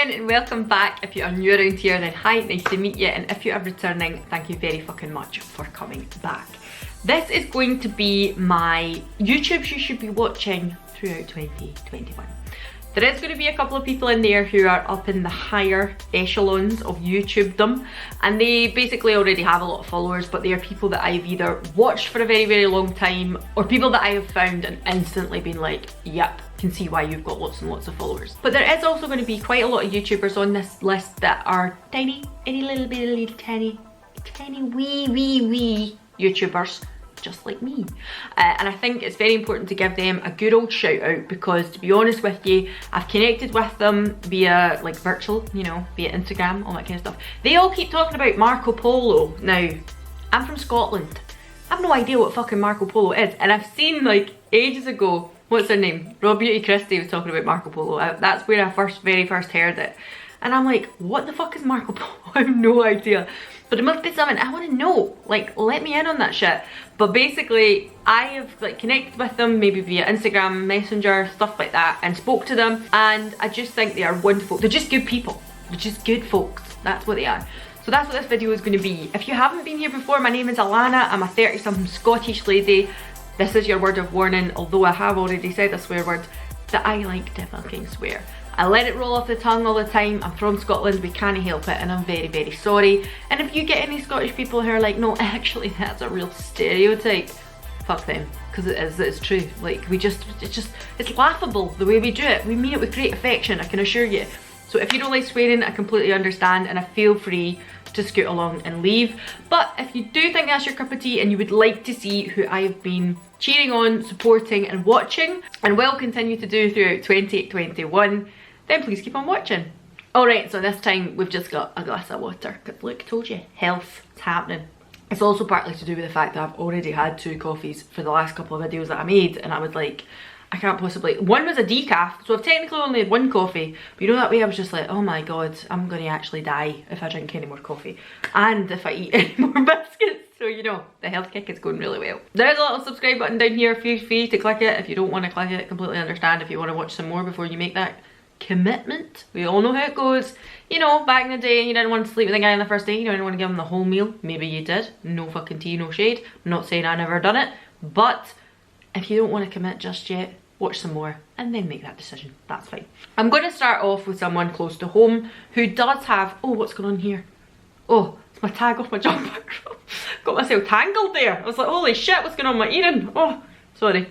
again and welcome back. If you are new around here, then hi, nice to meet you, and if you are returning, thank you very fucking much for coming back. This is going to be my YouTubes you should be watching throughout 2021. There is going to be a couple of people in there who are up in the higher echelons of YouTubedom, and they basically already have a lot of followers, but they are people that I've either watched for a very, very long time, or people that I have found and instantly been like, yep, can see why you've got lots and lots of followers. But there is also going to be quite a lot of YouTubers on this list that are tiny, tiny wee YouTubers, just like me. And I think it's very important to give them a good old shout out, because to be honest with you, I've connected with them via like virtual, you know, via Instagram, all that kind of stuff. They all keep talking about Marco Polo. Now, I'm from Scotland. I have no idea what fucking Marco Polo is, and I've seen like ages ago, what's her name? Rob Beauty Christie was talking about Marco Polo. That's where I very first heard it. And I'm like, what the fuck is Marco Polo? I have no idea. But it must be something I want to know. Like, let me in on that shit. But basically, I have like connected with them maybe via Instagram, Messenger, stuff like that, and spoke to them. And I just think they are wonderful. They're just good people. They're just good folks. That's what they are. So that's what this video is going to be. If you haven't been here before, my name is Alanna. I'm a 30-something Scottish lady. This is your word of warning, although I have already said a swear word, that I like to fucking swear. I let it roll off the tongue all the time. I'm from Scotland, we can't help it, and I'm very, very sorry. And if you get any Scottish people who are like, no, actually that's a real stereotype, fuck them, because it's true. Like, it's laughable the way we do it. We mean it with great affection, I can assure you. So if you don't like swearing, I completely understand, and I feel free to scoot along and leave. But if you do think that's your cup of tea and you would like to see who I've been cheering on, supporting and watching, and will continue to do throughout 2021, then please keep on watching. Alright, so this time we've just got a glass of water, because look, told you, health, it's happening. It's also partly to do with the fact that I've already had 2 coffees for the last couple of videos that I made, and I was like, I can't possibly, one was a decaf, so I've technically only had 1 coffee, but you know, that way I was just like, oh my god, I'm gonna actually die if I drink any more coffee, and if I eat any more biscuits. So you know, the health kick is going really well. There's a little subscribe button down here, feel free to click it. If you don't want to click it, completely understand. If you want to watch some more before you make that commitment, we all know how it goes. You know, back in the day, you didn't want to sleep with a guy on the first day, you didn't want to give him the whole meal. Maybe you did, no fucking tea, no shade. I'm not saying I never done it, but if you don't want to commit just yet, watch some more and then make that decision. That's fine. I'm going to start off with someone close to home who does have, oh, what's going on here? Oh, it's my tag off my jumper. Got myself tangled there. I was like, holy shit, what's going on with my earring? Oh, sorry,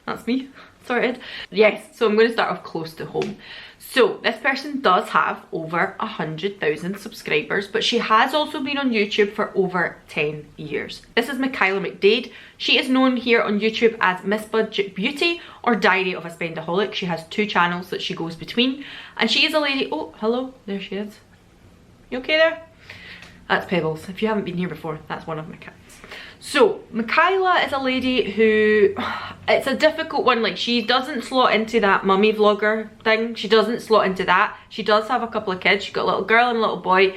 that's me, sorted. Yes, so I'm going to start off close to home. So this person does have over 100,000 subscribers, but she has also been on YouTube for over 10 years. This is Michaela McDade. She is known here on YouTube as Miss Budget Beauty or Diary of a Spendaholic. She has 2 channels that she goes between, and she is a lady, oh, hello, there she is. You okay there? That's Pebbles. If you haven't been here before, that's one of my cats. So Michaela is a lady who, it's a difficult one. Like, she doesn't slot into that mummy vlogger thing. She doesn't slot into that. She does have a couple of kids. She's got a little girl and a little boy,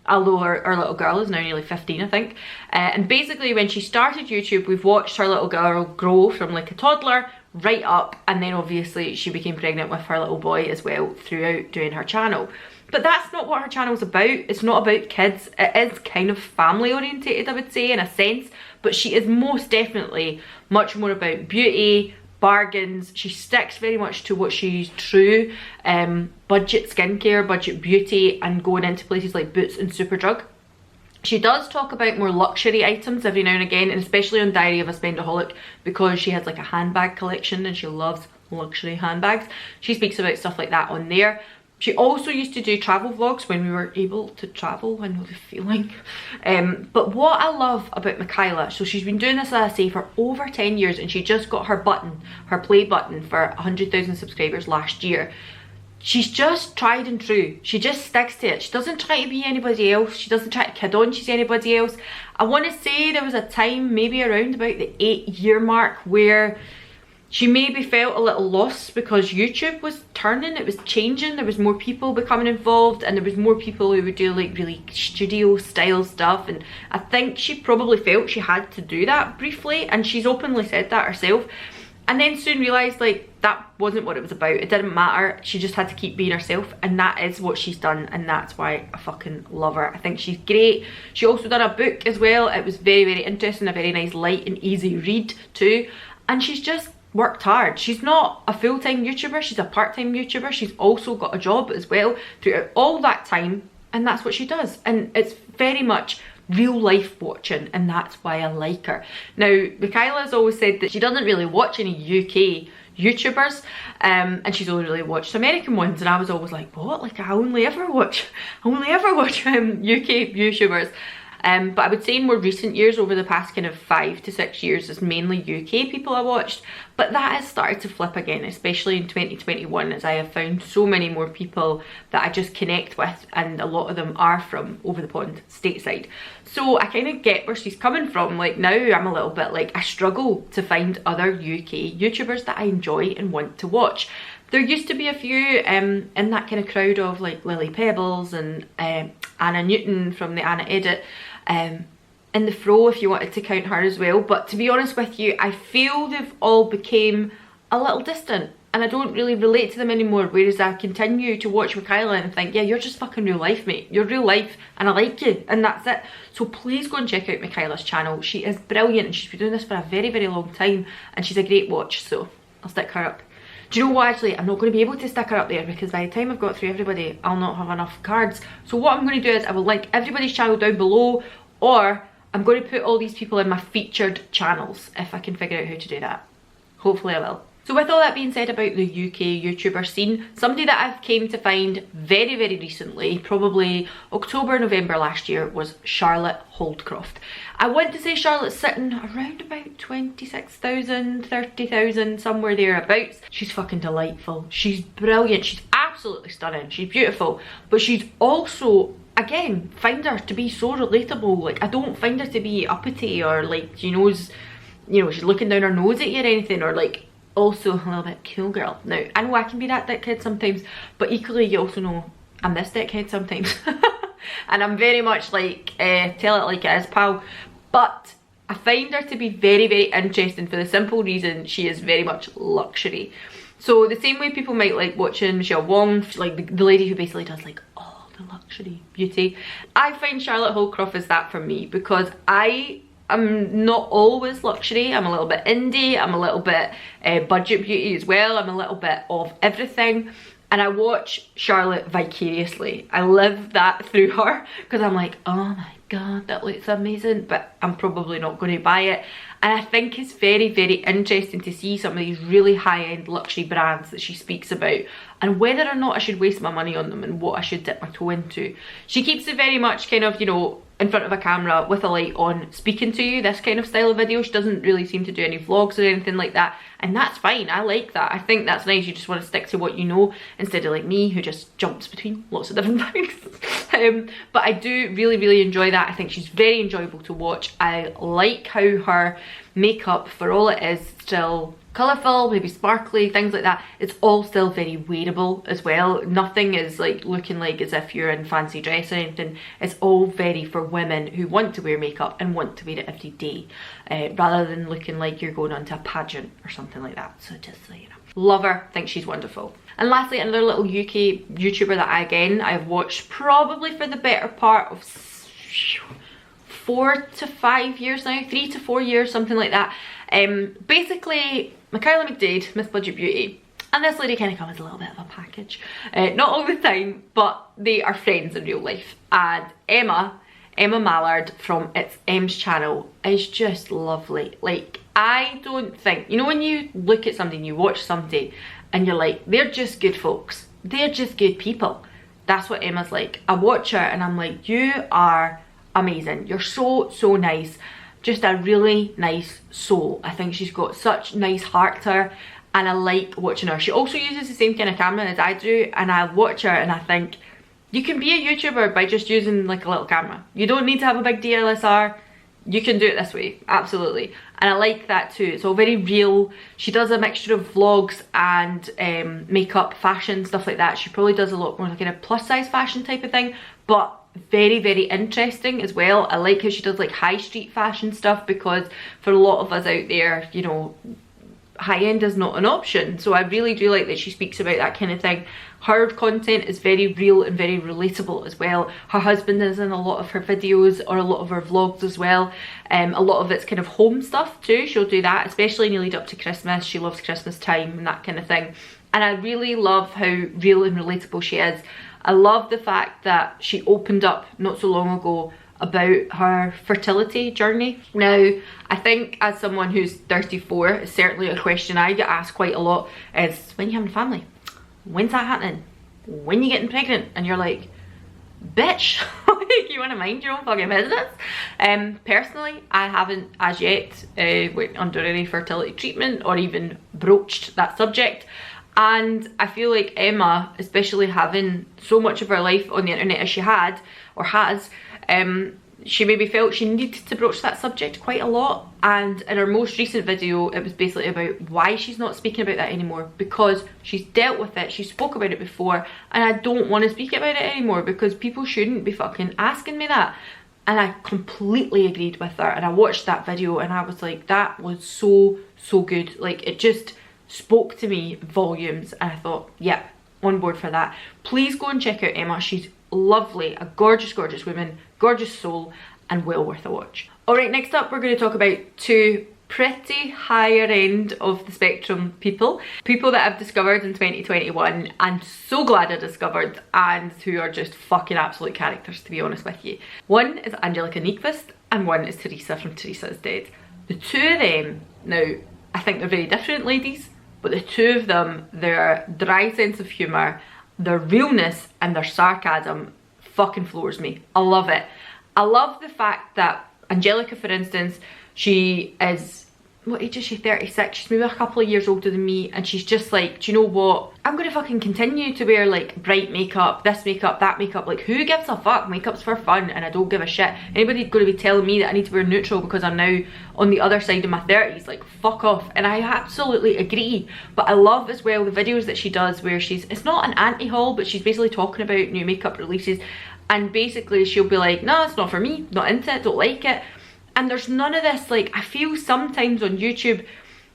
although her little girl is now nearly 15, I think. And basically when she started YouTube, we've watched her little girl grow from like a toddler right up, and then obviously she became pregnant with her little boy as well throughout doing her channel. But that's not what her channel's about. It's not about kids. It is kind of family orientated, I would say, in a sense, but she is most definitely much more about beauty, bargains. She sticks very much to what she's true, budget skincare, budget beauty, and going into places like Boots and Superdrug. She does talk about more luxury items every now and again, and especially on Diary of a Spendaholic, because she has like a handbag collection and she loves luxury handbags. She speaks about stuff like that on there. She also used to do travel vlogs when we were able to travel. I know the feeling. But what I love about Michaela, so she's been doing this, as I say, for over 10 years, and she just got her button, her play button for 100,000 subscribers last year. She's just tried and true. She just sticks to it. She doesn't try to be anybody else. She doesn't try to kid on she's anybody else. I want to say there was a time, maybe around about the 8-year mark, where she maybe felt a little lost because YouTube was turning, it was changing, there was more people becoming involved, and there was more people who would do like really studio style stuff, and I think she probably felt she had to do that briefly, and she's openly said that herself, and then soon realised like that wasn't what it was about. It didn't matter. She just had to keep being herself, and that is what she's done, and that's why I fucking love her. I think she's great. She also done a book as well. It was very, very interesting, a very nice light and easy read too, and she's just worked hard. She's not a full-time YouTuber, she's a part-time YouTuber. She's also got a job as well throughout all that time, and that's what she does, and it's very much real life watching, and that's why I like her. Now, Michaela's always said that she doesn't really watch any UK YouTubers, and she's only really watched American ones, and I was always like, what? Like, I only ever watch UK YouTubers. But I would say in more recent years, over the past kind of 5 to 6 years, it's mainly UK people I watched. But that has started to flip again, especially in 2021, as I have found so many more people that I just connect with, and a lot of them are from over the pond, stateside. So I kind of get where she's coming from. Like, now I'm a little bit like, I struggle to find other UK YouTubers that I enjoy and want to watch. There used to be a few in that kind of crowd of like Lily Pebbles and Anna Newton from the Anna Edit, in the Fro, if you wanted to count her as well. But to be honest with you, I feel they've all became a little distant, and I don't really relate to them anymore, whereas I continue to watch Michaela and think, yeah, you're just fucking real life, mate. You're real life, and I like you, and that's it. So please go and check out Michaela's channel. She is brilliant, and she's been doing this for a very, very long time, and she's a great watch, so I'll stick her up. Do you know what, actually, I'm not going to be able to stick her up there, because by the time I've got through everybody, I'll not have enough cards. So what I'm going to do is I will link everybody's channel down below, or I'm going to put all these people in my featured channels, if I can figure out how to do that. Hopefully I will. So with all that being said about the UK YouTuber scene, somebody that I've came to find very, very recently, probably October, November last year, was Charlotte Holdcroft. I want to say Charlotte's sitting around about 26,000, 30,000, somewhere thereabouts. She's fucking delightful. She's brilliant. She's absolutely stunning. She's beautiful. But she's also, again, find her to be so relatable. Like, I don't find her to be uppity or like, she knows, you know, she's looking down her nose at you or anything, or like, also a little bit cool girl. Now, I know I can be that dickhead sometimes, but equally you also know I'm this dickhead sometimes. And I'm very much like, tell it like it is, pal. But I find her to be very, very interesting for the simple reason she is very much luxury. So the same way people might like watching Michelle Wong, like the lady who basically does like all the luxury beauty, I find Charlotte Holdcroft is that for me, because I'm not always luxury. I'm a little bit indie, I'm a little bit budget beauty as well, I'm a little bit of everything, and I watch Charlotte vicariously. I live that through her, because I'm like, oh my god, that looks amazing, but I'm probably not going to buy it. And I think it's very, very interesting to see some of these really high-end luxury brands that she speaks about, and whether or not I should waste my money on them and what I should dip my toe into. She keeps it very much kind of, you know, in front of a camera with a light on, speaking to you, this kind of style of video. She doesn't really seem to do any vlogs or anything like that, and that's fine. I like that. I think that's nice. You just want to stick to what you know, instead of like me, who just jumps between lots of different things. But I do really, really enjoy that. I think she's very enjoyable to watch. I like how her makeup, for all it is still colourful, maybe sparkly, things like that, it's all still very wearable as well. Nothing is like looking like as if you're in fancy dress or anything. It's all very for women who want to wear makeup and want to wear it every day, rather than looking like you're going on to a pageant or something like that. So just so you know, love her, think she's wonderful. And lastly, another little UK YouTuber that I've watched probably for the better part of 4 to 5 years now, 3 to 4 years, something like that. Basically, Michaela McDade, Miss Budget Beauty, and this lady kind of comes as a little bit of a package. Not all the time, but they are friends in real life. And Emma Mallard from ItsMs channel is just lovely. Like, I don't think, you know, when you look at somebody and you watch somebody and you're like, they're just good folks, they're just good people. That's what Emma's like. I watch her and I'm like, you are amazing. You're so, so nice. Just a really nice soul. I think she's got such nice heart to her, and I like watching her. She also uses the same kind of camera as I do, and I watch her and I think, you can be a YouTuber by just using like a little camera. You don't need to have a big DSLR. You can do it this way, absolutely. And I like that too. It's all very real. She does a mixture of vlogs and makeup, fashion, stuff like that. She probably does a lot more like in a plus size fashion type of thing, but very, very interesting as well. I like how she does like high street fashion stuff, because for a lot of us out there, you know, high-end is not an option. So I really do like that she speaks about that kind of thing. Her content is very real and very relatable as well. Her husband is in a lot of her videos or a lot of her vlogs as well. A lot of it's kind of home stuff too. She'll do that, especially in the lead up to Christmas. She loves Christmas time and that kind of thing. And I really love how real and relatable she is. I love the fact that she opened up not so long ago about her fertility journey. Now, I think as someone who's 34, it's certainly a question I get asked quite a lot is, when are you having a family? When's that happening? When are you getting pregnant? And you're like, bitch, like, you want to mind your own fucking business? Personally, I haven't as yet went under any fertility treatment or even broached that subject. And I feel like Emma, especially having so much of her life on the internet as she had or has, she maybe felt she needed to broach that subject quite a lot. And in her most recent video, it was basically about why she's not speaking about that anymore, because she's dealt with it, she spoke about it before, and I don't want to speak about it anymore because people shouldn't be fucking asking me that. And I completely agreed with her, and I watched that video and I was like, that was so good. Like, it just spoke to me volumes, and I thought, yeah, on board for that. Please go and check out Emma. She's lovely, a gorgeous woman, gorgeous soul, and well worth a watch. Alright, next up we're going to talk about two pretty higher end of the spectrum people that I've discovered in 2021. I'm so glad I discovered, and who are just fucking absolute characters, to be honest with you. One is Angelica and one is Teresa from Teresa is Dead. The two of them, now I think they're very different ladies, but the two of them, their dry sense of humour, their realness and their sarcasm fucking floors me. I love it. I love the fact that Angelica, for instance, she is, what age is she? 36. She's maybe a couple of years older than me, and she's just like, do you know what? I'm gonna fucking continue to wear like bright makeup, this makeup, that makeup. Like, who gives a fuck? Makeup's for fun and I don't give a shit. Anybody's gonna be telling me that I need to wear neutral because I'm now on the other side of my 30s, like, fuck off. And I absolutely agree. But I love as well the videos that she does where it's not an anti-haul, but she's basically talking about new makeup releases, and basically she'll be like, no, it's not for me, not into it, don't like it. And there's none of this, like, I feel sometimes on YouTube,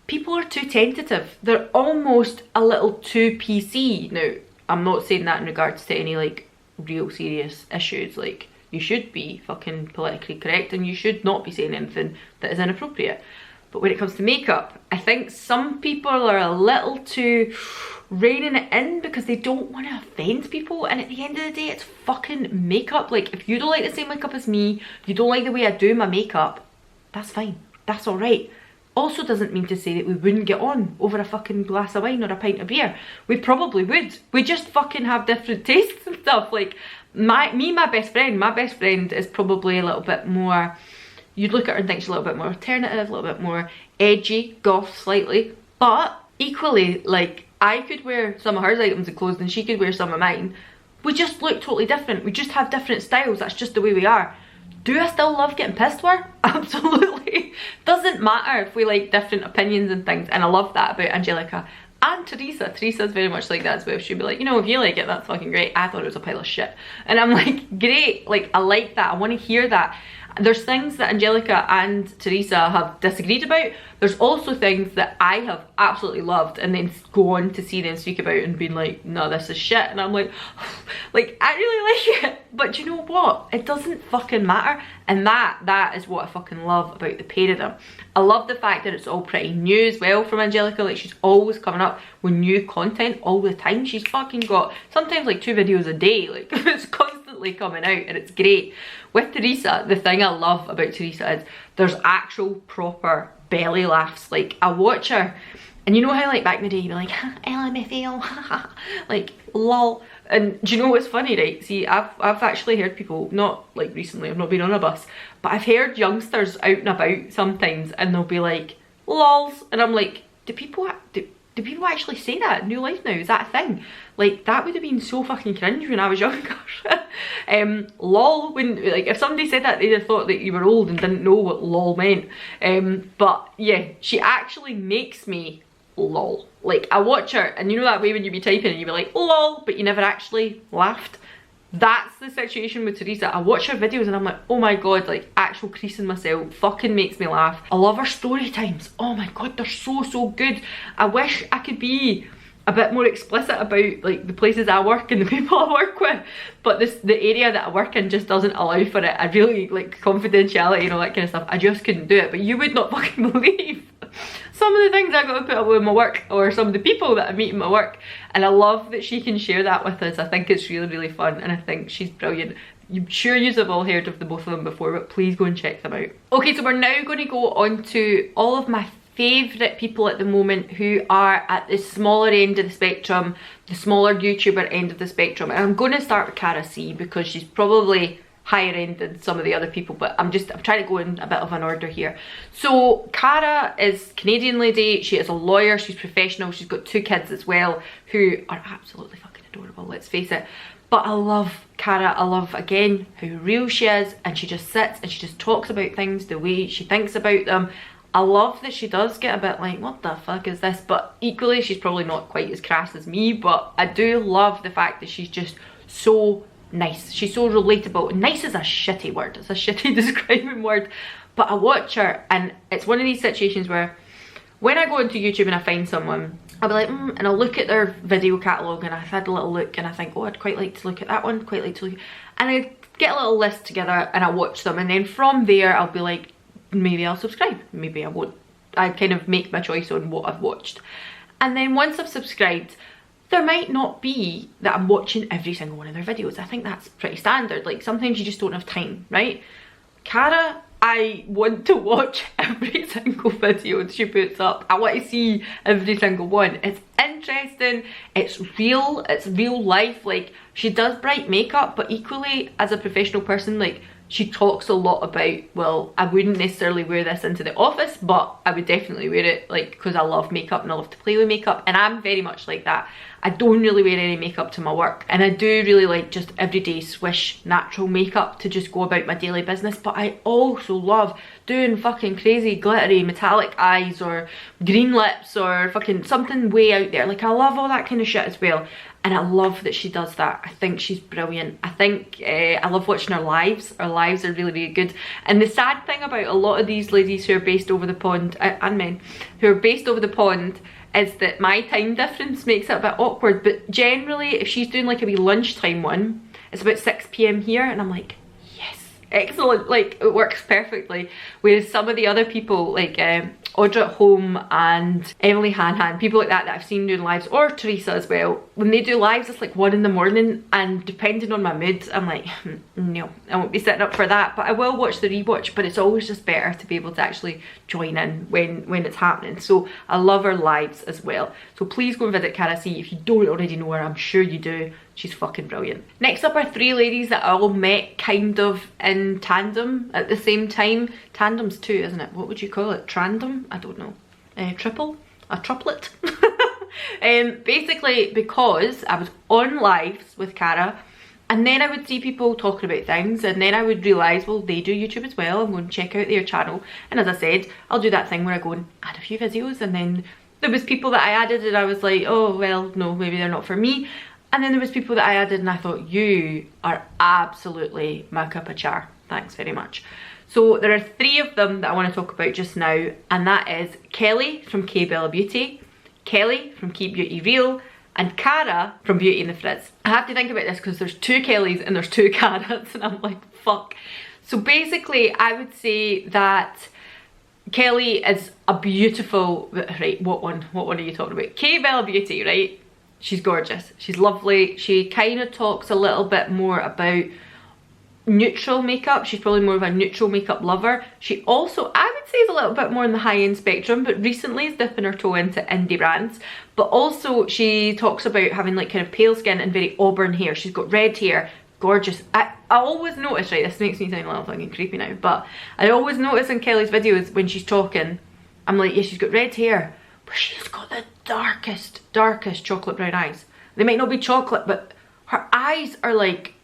people are too tentative. They're almost a little too PC. Now, I'm not saying that in regards to any, like, real serious issues. Like, you should be fucking politically correct and you should not be saying anything that is inappropriate. But when it comes to makeup, I think some people are a little too reining it in because they don't want to offend people. And at the end of the day, it's fucking makeup. Like, if you don't like the same makeup as me, you don't like the way I do my makeup, that's fine. That's alright. Also doesn't mean to say that we wouldn't get on over a fucking glass of wine or a pint of beer. We probably would. We just fucking have different tastes and stuff. Like, my best friend is probably a little bit more, you'd look at her and think she's a little bit more alternative, a little bit more edgy, goth slightly. But equally, like, I could wear some of hers items of clothes and she could wear some of mine. We just look totally different. We just have different styles. That's just the way we are. Do I still love getting pissed for her? Absolutely. Doesn't matter if we like different opinions and things. And I love that about Angelica. And Teresa. Teresa's very much like that as well. She'd be like, you know, if you like it, that's fucking great. I thought it was a pile of shit. And I'm like, great. Like, I like that. I want to hear that. There's things that Angelica and Teresa have disagreed about. There's also things that I have absolutely loved and then go on to see them speak about and being like, no, this is shit. And I'm like, like, I really like it. But you know what? It doesn't fucking matter. And that is what I fucking love about the pair of them. I love the fact that it's all pretty new as well from Angelica. Like, she's always coming up with new content all the time. She's fucking got sometimes like 2 videos a day. Like, it's constantly coming out and it's great. With Teresa, the thing I love about Teresa is there's actual proper belly laughs. Like, I watch her and you know how like back in the day you'd be like, LMFAO, like, lol. And do you know what's funny, right? See, I've actually heard people, not like recently, I've not been on a bus, but I've heard youngsters out and about sometimes and they'll be like, lols. And I'm like, do people actually say that in real life now? Is that a thing? Like, that would have been so fucking cringe when I was younger. Lol, when, like, if somebody said that, they'd have thought that you were old and didn't know what lol meant. But yeah, she actually makes me lol. Like, I watch her and you know that way when you be typing and you be like lol, but you never actually laughed. That's the situation with Teresa. I watch her videos and I'm like, oh my god, like actual creasing myself, fucking makes me laugh. I love her story times. Oh my god, they're so good. I wish I could be a bit more explicit about like the places I work and the people I work with, but the area that I work in just doesn't allow for it. I really like confidentiality and all that kind of stuff. I just couldn't do it, but you would not fucking believe some of the things I got to put up with my work, or some of the people that I meet in my work, and I love that she can share that with us. I think it's really fun, and I think she's brilliant. I'm sure you have all heard of the both of them before, but please go and check them out. Okay, so we're now going to go on to all of my favourite people at the moment who are at the smaller end of the spectrum, the smaller YouTuber end of the spectrum, and I'm going to start with Cara C because she's probably higher end than some of the other people, but I'm trying to go in a bit of an order here. So Cara is a Canadian lady, she is a lawyer, she's professional, she's got 2 kids as well who are absolutely fucking adorable, let's face it. But I love Cara, I love again how real she is, and she just sits and she just talks about things the way she thinks about them. I love that she does get a bit like, what the fuck is this? But equally she's probably not quite as crass as me, but I do love the fact that she's just so nice. She's so relatable. Nice is a shitty word, it's a shitty describing word, but I watch her and it's one of these situations where when I go into YouTube and I find someone, I'll be like, and I'll look at their video catalogue and I've had a little look and I think, oh, I'd quite like to look at that one, quite like to look, and I get a little list together and I watch them, and then from there I'll be like, maybe I'll subscribe, maybe I won't. I kind of make my choice on what I've watched, and then once I've subscribed, there might not be that I'm watching every single one of their videos. I think that's pretty standard. Like sometimes you just don't have time, right? Cara, I want to watch every single video that she puts up. I want to see every single one. It's interesting, it's real life. Like she does bright makeup, but equally as a professional person, like she talks a lot about, well, I wouldn't necessarily wear this into the office, but I would definitely wear it like because I love makeup and I love to play with makeup, and I'm very much like that. I don't really wear any makeup to my work, and I do really like just everyday swish natural makeup to just go about my daily business, but I also love doing fucking crazy glittery metallic eyes or green lips or fucking something way out there. Like I love all that kind of shit as well, and I love that she does that. I think she's brilliant. I think I love watching her lives. Her lives are really good, and the sad thing about a lot of these ladies who are based over the pond, and men who are based over the pond, is that my time difference makes it a bit awkward. But generally if she's doing like a wee lunchtime one, it's about 6 PM here, and I'm like, yes, excellent, like it works perfectly. Whereas some of the other people like Audra at Home and Emily Hanhan, people like that I've seen doing lives, or Teresa as well, when they do lives it's like 1 in the morning, and depending on my mood I'm like, no, I won't be sitting up for that. But I will watch the rewatch, but it's always just better to be able to actually join in when it's happening. So I love her lives as well, so please go and visit Cara C if you don't already know her. I'm sure you do. She's fucking brilliant. Next up are 3 ladies that I all met kind of in tandem at the same time. Tandem's 2, isn't it? What would you call it? Trandom? I don't know. Triple? A triplet? Basically because I was on lives with Cara, and then I would see people talking about things, and then I would realise, well, they do YouTube as well. I'm going to check out their channel, and as I said, I'll do that thing where I go and add a few videos, and then there was people that I added and I was like, oh well, no, maybe they're not for me. And then there was people that I added and I thought, you are absolutely my cup of char, thanks very much. So there are 3 of them that I want to talk about just now, and that is Kelly from K Bella Beauty, Kelly from Keep Beauty Real, and Cara from Beauty and the Frizz. I have to think about this because there's 2 Kellys and there's 2 Caras, and I'm like, fuck. So basically I would say that Kelly is a beautiful, right, what one are you talking about? K Bella Beauty, right? She's gorgeous, she's lovely. She kind of talks a little bit more about neutral makeup. She's probably more of a neutral makeup lover. She also, I would say, is a little bit more in the high-end spectrum, but recently is dipping her toe into indie brands. But also she talks about having like kind of pale skin and very auburn hair. She's got red hair, gorgeous. I always notice, right, this makes me sound a little fucking creepy now, but I always notice in Kelly's videos when she's talking, I'm like, yeah, she's got red hair, but she's got the darkest chocolate brown eyes. They might not be chocolate, but her eyes are like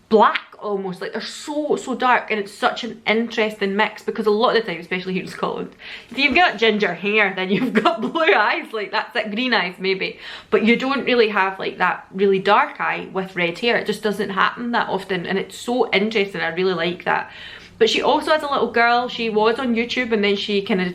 black almost, like they're so dark, and it's such an interesting mix because a lot of the time, especially here in Scotland, if you've got ginger hair then you've got blue eyes, like that's it, green eyes maybe, but you don't really have like that really dark eye with red hair. It just doesn't happen that often, and it's so interesting. I really like that. But she also has a little girl. She was on YouTube and then she kind of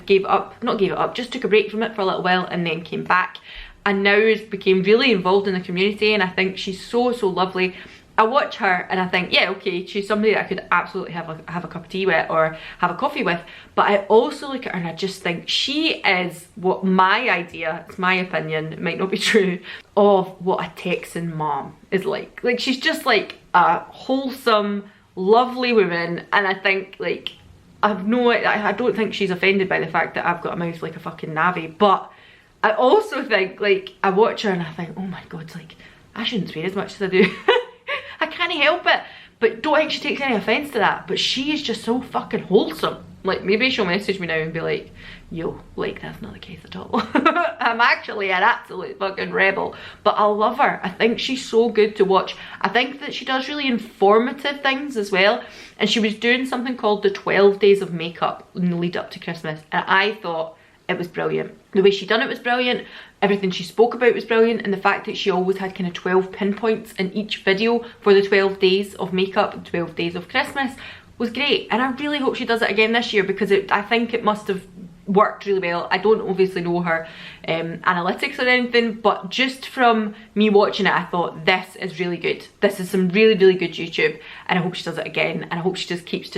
not gave it up, just took a break from it for a little while and then came back, and now has became really involved in the community, and I think she's so lovely. I watch her and I think, yeah, okay, she's somebody that I could absolutely have a cup of tea with or have a coffee with, but I also look at her and I just think she is what my idea, it's my opinion, it might not be true, of what a Texan mom is like. Like, she's just like a wholesome, lovely woman, and I think like, I don't think she's offended by the fact that I've got a mouth like a fucking navvy, but I also think, like, I watch her and I think, oh my god, like, I shouldn't swear as much as I do. I can't help it, but don't think she takes any offence to that, but she is just so fucking wholesome. Like, maybe she'll message me now and be like, yo, like, that's not the case at all. I'm actually an absolute fucking rebel, but I love her. I think she's so good to watch. I think that she does really informative things as well, and she was doing something called the 12 days of makeup in the lead up to Christmas, and I thought it was brilliant. The way she done it was brilliant, everything she spoke about was brilliant, and the fact that she always had kind of 12 pinpoints in each video for the 12 days of makeup and 12 days of Christmas was great. And I really hope she does it again this year, because I think it must have worked really well. I don't obviously know her analytics or anything, but just from me watching it, I thought this is really good. This is some really good YouTube, and I hope she does it again, and I hope she just keeps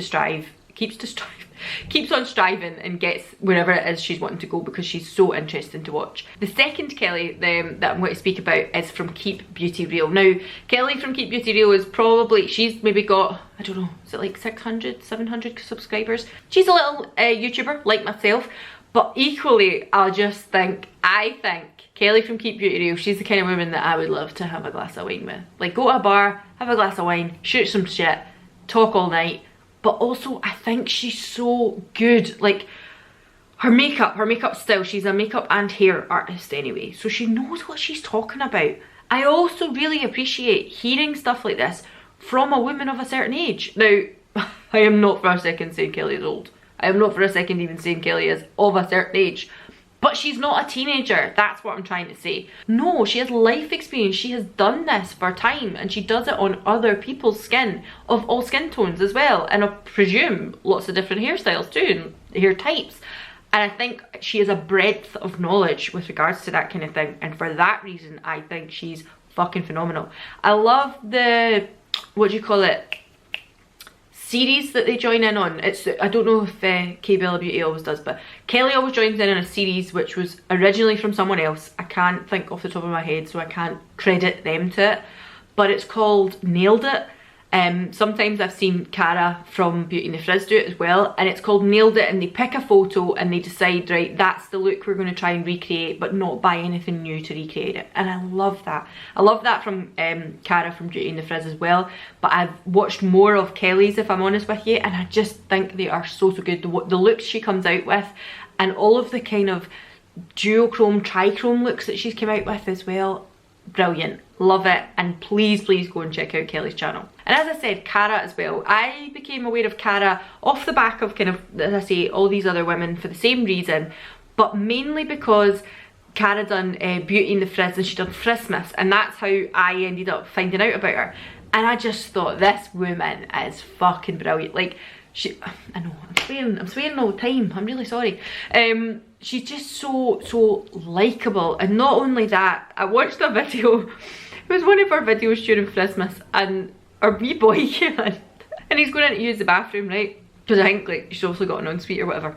on striving and gets wherever it is she's wanting to go, because she's so interesting to watch. The second Kelly that I'm going to speak about is from Keep Beauty Real. Now, Kelly from Keep Beauty Real is probably, she's maybe got, I don't know, is it like 600, 700 subscribers? She's a little YouTuber like myself, but equally I think Kelly from Keep Beauty Real, she's the kind of woman that I would love to have a glass of wine with. Like, go to a bar, have a glass of wine, shoot some shit, talk all night. But also, I think she's so good. Like, her makeup style, she's a makeup and hair artist anyway, so she knows what she's talking about. I also really appreciate hearing stuff like this from a woman of a certain age. Now, I am not for a second saying Kelly is old. I am not for a second even saying Kelly is of a certain age. But she's not a teenager, that's what I'm trying to say. No, she has life experience, she has done this for time, and she does it on other people's skin, of all skin tones as well, and I presume lots of different hairstyles too, and hair types. And I think she has a breadth of knowledge with regards to that kind of thing, and for that reason, I think she's fucking phenomenal. I love the, what do you call it, series that they join in on. It's, I don't know if K Bella Beauty always does, but Kelly always joins in on a series which was originally from someone else. I can't think off the top of my head, so I can't credit them to it, but it's called Nailed It. Sometimes I've seen Cara from Beauty and the Frizz do it as well, and it's called Nailed It, and they pick a photo and they decide, right, that's the look we're going to try and recreate, but not buy anything new to recreate it. And I love that. I love that from Cara from Beauty and the Frizz as well, but I've watched more of Kelly's, if I'm honest with you, and I just think they are so good. The looks she comes out with, and all of the kind of duochrome, trichrome looks that she's come out with as well, brilliant. Love it, and please go and check out Kelly's channel. And as I said, Cara as well. I became aware of Cara off the back of kind of, as I say, all these other women for the same reason, but mainly because Cara done Beauty and the Frizz, and she done Frizzmas, and that's how I ended up finding out about her. And I just thought, this woman is fucking brilliant. Like, she, I know, I'm swearing all the time, I'm really sorry. She's just so likeable, and not only that, I watched a video, it was one of her videos during Christmas, and our wee boy came in, and he's going in to use the bathroom, right? Because I think like she's also got an ensuite or whatever.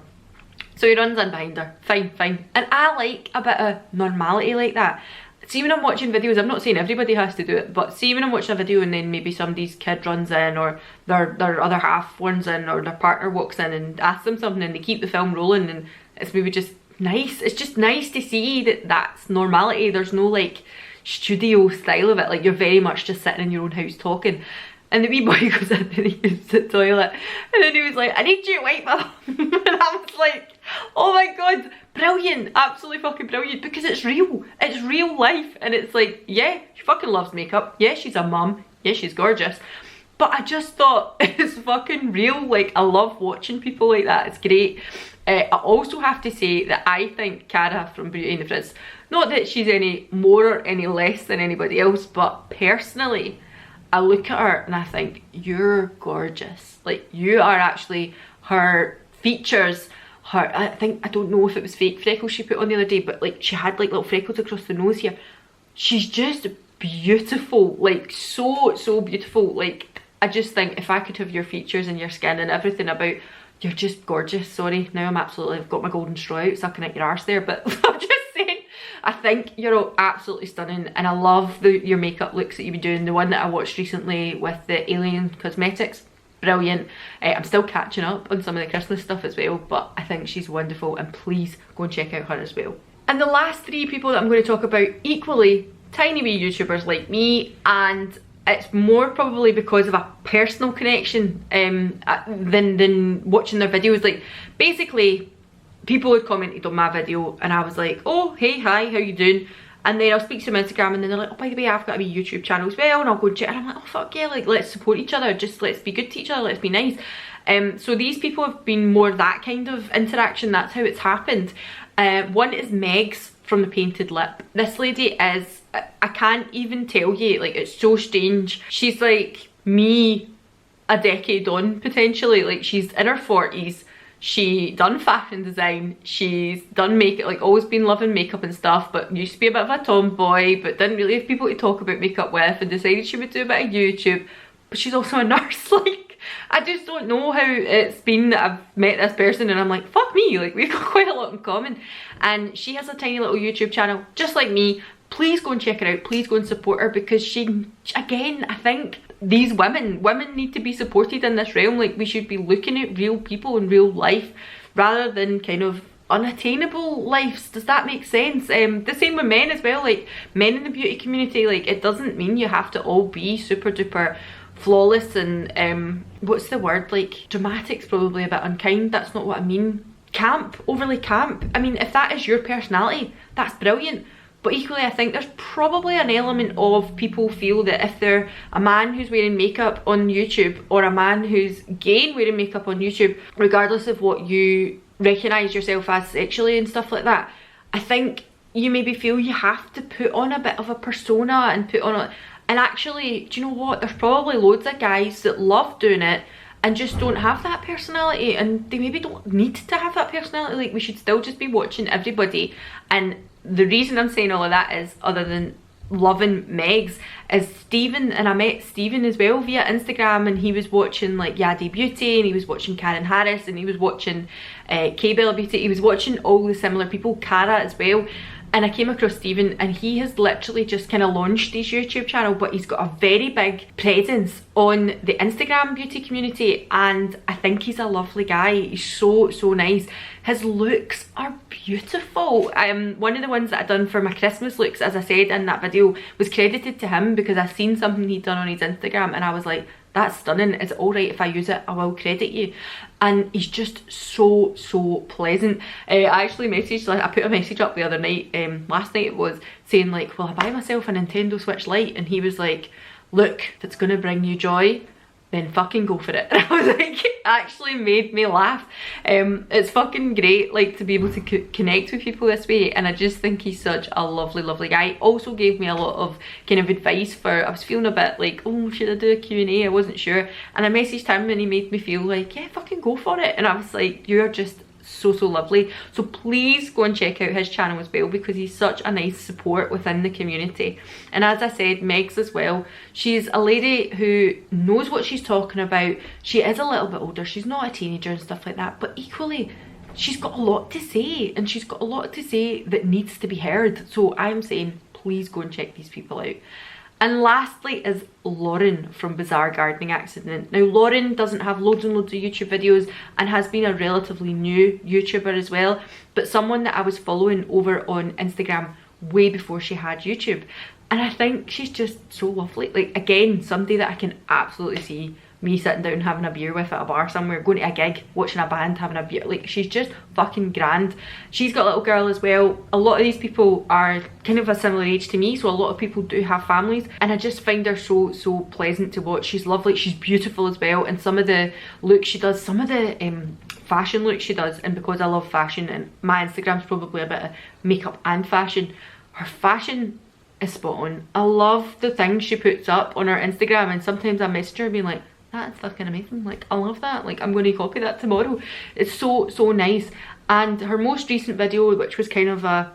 So he runs in behind her, fine. And I like a bit of normality like that. See, when I'm watching videos, I'm not saying everybody has to do it, but see when I'm watching a video and then maybe somebody's kid runs in, or their other half runs in, or their partner walks in and asks them something, and they keep the film rolling, and it's maybe just nice. It's just nice to see that that's normality. There's no like studio style of it, like you're very much just sitting in your own house talking. And the wee boy goes in and he uses the toilet, and then he was like, I need you to wipe my bum. And I was like, oh my god, brilliant, absolutely fucking brilliant, because it's real life, and it's like, yeah, she fucking loves makeup, yeah, she's a mum, yeah, she's gorgeous, but I just thought it's fucking real. Like, I love watching people like that. It's great. I also have to say that I think Cara from Beauty and the Frizz, not that she's any more or any less than anybody else, but personally, I look at her and I think, you're gorgeous. Like, you are actually, her features, her, I don't know if it was fake freckles she put on the other day, but like, she had like little freckles across the nose here. She's just beautiful, like so beautiful. Like, I just think if I could have your features and your skin and everything about, you're just gorgeous. Sorry, now I've got my golden straw out sucking at your arse there, but I'm just saying, I think you're all absolutely stunning, and I love your makeup looks that you've been doing. The one that I watched recently with the Alien Cosmetics, brilliant. I'm still catching up on some of the Christmas stuff as well, but I think she's wonderful, and please go and check out her as well. And the last three people that I'm going to talk about, equally tiny wee YouTubers like me, and it's more probably because of a personal connection than watching their videos. Like, basically, people had commented on my video and I was like, oh, hey, hi, how you doing? And then I'll speak to them on Instagram and then they're like, oh, by the way, I've got a wee YouTube channel as well, and I'll go and check. And I'm like, oh, fuck yeah, like, let's support each other, just let's be good to each other, let's be nice. So these people have been more that kind of interaction. That's how it's happened. One is Megs from the Painted Lip. This lady is, I can't even tell you, like, it's so strange. She's like me a decade on, potentially. Like, she's in her 40s. She done fashion design, she's done makeup, like always been loving makeup and stuff, but used to be a bit of a tomboy, but didn't really have people to talk about makeup with, and decided she would do a bit of YouTube. But she's also a nurse. Like, I just don't know how it's been that I've met this person and I'm like, fuck me, like, we've got quite a lot in common. And she has a tiny little YouTube channel just like me. Please go and check her out, please go and support her, because she, again, I think these women need to be supported in this realm. Like, we should be looking at real people in real life rather than kind of unattainable lives. Does that make sense? The same with men as well. Like, men in the beauty community, like, it doesn't mean you have to all be super duper flawless and what's the word, like, dramatic's probably a bit unkind, that's not what I mean. Camp, overly camp. I mean, if that is your personality, that's brilliant. But equally, I think there's probably an element of people feel that if they're a man who's wearing makeup on YouTube, or a man who's gay and wearing makeup on YouTube, regardless of what you recognise yourself as sexually and stuff like that, I think you maybe feel you have to put on a bit of a persona and put on a... And actually, do you know what? There's probably loads of guys that love doing it and just don't have that personality, and they maybe don't need to have that personality. Like, we should still just be watching everybody. And the reason I'm saying all of that is, other than loving Megs, is Stephen, and I met Stephen as well via Instagram, and he was watching like Yadi Beauty, and he was watching Karen Harris, and he was watching K-Bella Beauty, he was watching all the similar people, Cara as well. And I came across Stephen, and he has literally just kind of launched his YouTube channel, but he's got a very big presence on the Instagram beauty community, and I think he's a lovely guy. He's so nice. His looks are beautiful. One of the ones that I done for my Christmas looks, as I said in that video, was credited to him because I seen something he'd done on his Instagram and I was like, that's stunning. Is it alright if I use it? I will credit you. And he's just so pleasant. I actually messaged, like, I put a message up the other night, last night it was, saying like, will I buy myself a Nintendo Switch Lite? And he was like, look, if it's gonna bring you joy, then fucking go for it. And I was like, it actually made me laugh. It's fucking great, like, to be able to connect with people this way, and I just think he's such a lovely guy. Also gave me a lot of kind of advice for, I was feeling a bit like, oh, should I do a Q&A? I wasn't sure, and I messaged him and he made me feel like, yeah, fucking go for it. And I was like, you're just so lovely. So please go and check out his channel as well, because he's such a nice support within the community. And as I said, Megs as well, she's a lady who knows what she's talking about. She is a little bit older, she's not a teenager and stuff like that, but equally she's got a lot to say, and she's got a lot to say that needs to be heard. So I'm saying, please go and check these people out. And lastly is Lauren from Bizarre Gardening Accident. Now, Lauren doesn't have loads and loads of YouTube videos and has been a relatively new YouTuber as well, but someone that I was following over on Instagram way before she had YouTube. And I think she's just so lovely. Like, again, somebody that I can absolutely see me sitting down having a beer with at a bar somewhere, going to a gig, watching a band, having a beer. Like, she's just fucking grand. She's got a little girl as well. A lot of these people are kind of a similar age to me, so a lot of people do have families, and I just find her so pleasant to watch. She's lovely, she's beautiful as well, and some of the looks she does, some of the fashion looks she does, and because I love fashion and my Instagram's probably a bit of makeup and fashion, her fashion is spot on. I love the things she puts up on her Instagram, and sometimes I message her being like, that's fucking amazing, like I love that, like I'm going to copy that tomorrow. It's so nice. And her most recent video, which was kind of a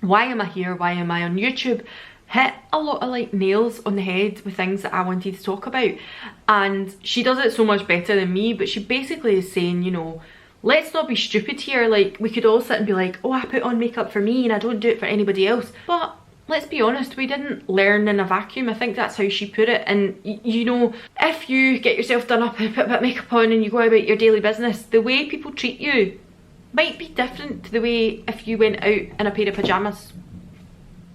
why am I here, why am I on YouTube, hit a lot of like nails on the head with things that I wanted to talk about. And she does it so much better than me, but she basically is saying, you know, let's not be stupid here. Like, we could all sit and be like, oh, I put on makeup for me and I don't do it for anybody else. But let's be honest, we didn't learn in a vacuum. I think that's how she put it. And you know, if you get yourself done up and put a bit of makeup on and you go about your daily business, the way people treat you might be different to the way if you went out in a pair of pajamas.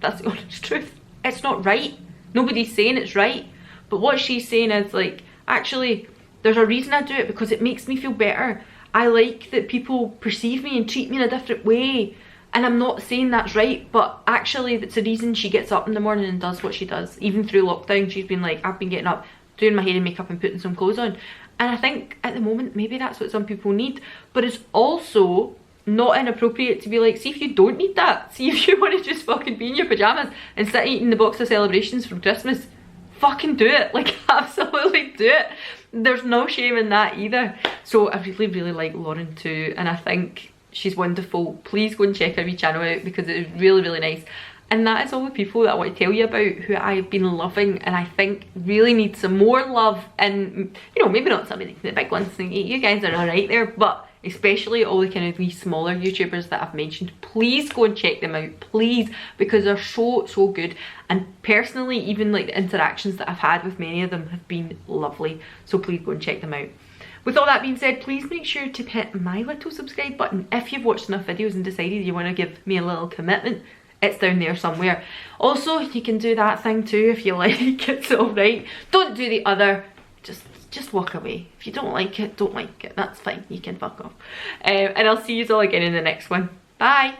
That's the honest truth. It's not right. Nobody's saying it's right. But what she's saying is like, actually, there's a reason I do it, because it makes me feel better. I like that people perceive me and treat me in a different way. And I'm not saying that's right, but actually that's the reason she gets up in the morning and does what she does. Even through lockdown, she's been like, I've been getting up, doing my hair and makeup and putting some clothes on. And I think at the moment, maybe that's what some people need. But it's also not inappropriate to be like, see if you don't need that. See if you want to just fucking be in your pajamas and sit eating the box of celebrations from Christmas. Fucking do it. Like, absolutely do it. There's no shame in that either. So I really like Lauren too, and I think she's wonderful. Please go and check her wee channel out, because it is really nice. And that is all the people that I want to tell you about who I've been loving and I think really need some more love. And you know, maybe not some of the big ones, you guys are alright there, but especially all the kind of wee smaller YouTubers that I've mentioned. Please go and check them out, please, because they're so good. And personally, even like the interactions that I've had with many of them have been lovely. So please go and check them out. With all that being said, please make sure to hit my little subscribe button if you've watched enough videos and decided you want to give me a little commitment. It's down there somewhere. Also, you can do that thing too if you like. It's alright. Don't do the other. Just walk away. If you don't like it, don't like it. That's fine. You can fuck off. And I'll see you all again in the next one. Bye.